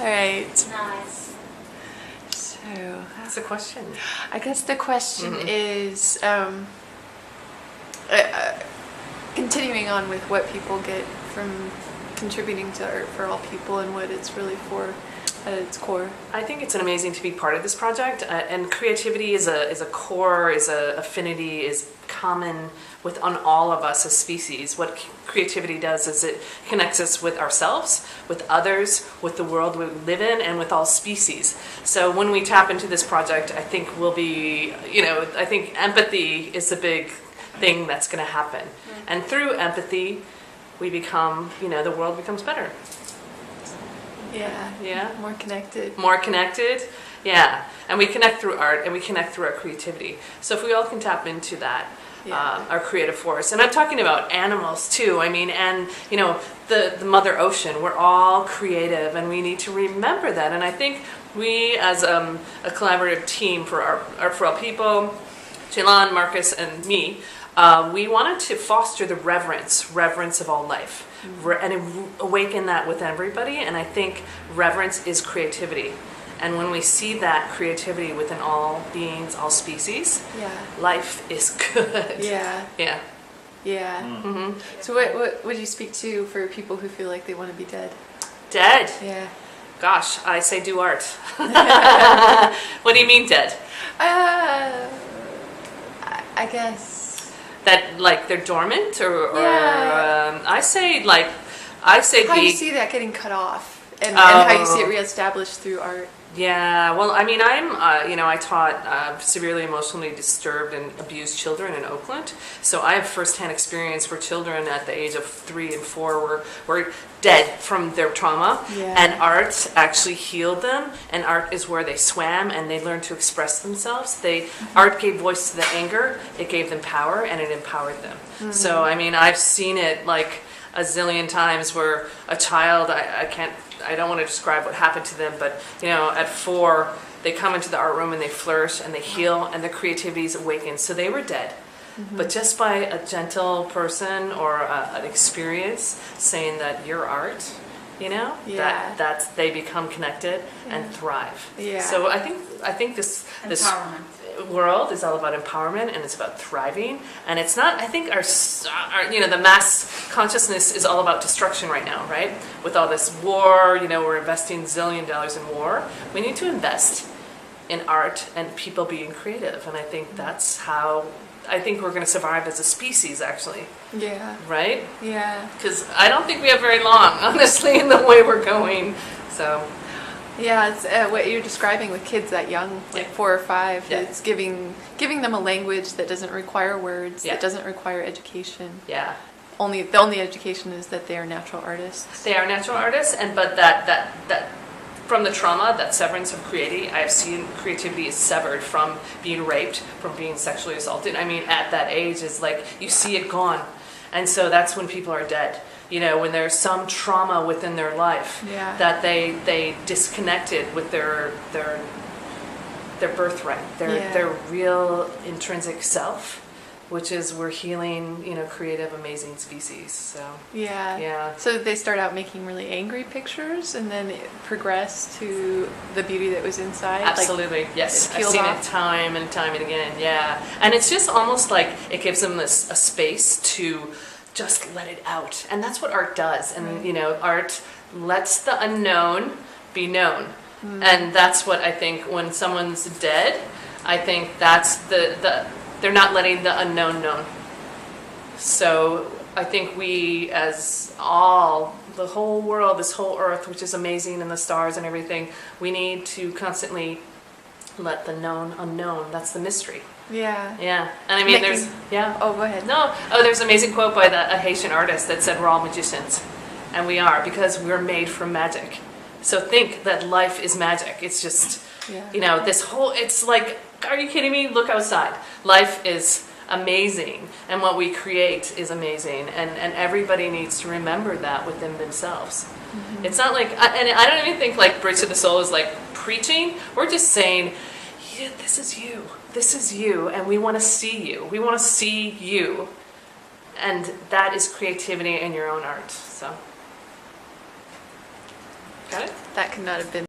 right. Nice. So, That's a question. I guess the question is, continuing on with what people get from contributing to art for all people and what it's really for at its core. I think it's amazing to be part of this project, and creativity is a core, is a affinity, is common on all of us as species. What creativity does is it connects us with ourselves, with others, with the world we live in, and with all species. So when we tap into this project, I think we'll be, I think empathy is the big thing that's going to happen. And through empathy, we become, the world becomes better. Yeah. Yeah. More connected. More connected. Yeah. And we connect through art, and we connect through our creativity. So if we all can tap into that, our creative force. And I'm talking about animals too. I mean, and the Mother Ocean, we're all creative, and we need to remember that. And I think we, as a collaborative team for Art for All People, Jilan, Marcus, and me, we wanted to foster the reverence of all life, and awaken that with everybody. And I think reverence is creativity. And when we see that creativity within all beings, all species, life is good. Yeah. Yeah. Yeah. Mm-hmm. So what would you speak to for people who feel like they want to be dead? Dead? Yeah. Gosh, I say do art. What do you mean dead? I guess. That like they're dormant, or I say how you see that getting cut off, and how you see it reestablished through art. Yeah, well, I mean, I taught severely emotionally disturbed and abused children in Oakland, so I have firsthand experience where children at the age of 3 and 4 were dead from their trauma, and art actually healed them, and art is where they swam and they learned to express themselves. Art gave voice to the anger, it gave them power, and it empowered them. Mm-hmm. So, I mean, I've seen it like a zillion times where a child, I don't want to describe what happened to them, but at 4 they come into the art room and they flourish and they heal and their creativity is awakened. So they were dead, but just by a gentle person or an experience saying that you're art, that they become connected and thrive. Yeah. So I think this world is all about empowerment, and it's about thriving, and it's not, I think our the mass consciousness is all about destruction right now, right? With all this war, we're investing $1 zillion in war. We need to invest in art and people being creative, and I think that's how I think we're going to survive as a species, actually. Yeah. Right? Yeah. Because I don't think we have very long, honestly, in the way we're going. So. Yeah, it's what you're describing with kids that young, like 4 or 5. Yeah. It's giving them a language that doesn't require words, that doesn't require education. Yeah. The only education is that they are natural artists. They are natural artists, but that from the trauma, that severance of creativity, I have seen creativity is severed from being raped, from being sexually assaulted. I mean, at that age, is like you see it gone, and so that's when people are dead. When there's some trauma within their life that they disconnected with their birthright, their real intrinsic self, which is we're healing, creative, amazing species. So So they start out making really angry pictures, and then it progress to the beauty that was inside. Absolutely, yes. I've seen it time and time and again. Yeah, and it's just almost like it gives them a space to just let it out, and that's what art does. And art lets the unknown be known, and that's what I think when someone's dead, I think that's they're not letting the unknown known. So I think we, as the whole world, this whole earth, which is amazing, and the stars and everything, we need to constantly let the known unknown. That's the mystery. Yeah. Yeah. And I mean, Oh, go ahead. No. Oh, there's an amazing quote by a Haitian artist that said, we're all magicians. And we are, because we're made from magic. So think that life is magic. It's just, this whole, it's like, are you kidding me? Look outside. Life is amazing. And what we create is amazing. And everybody needs to remember that within themselves. Mm-hmm. It's not like, and I don't even think like Bridge to the Soul is like preaching. We're just saying, this is you. This is you, and we want to see you. We want to see you. And that is creativity in your own art. So, got it? that could not have been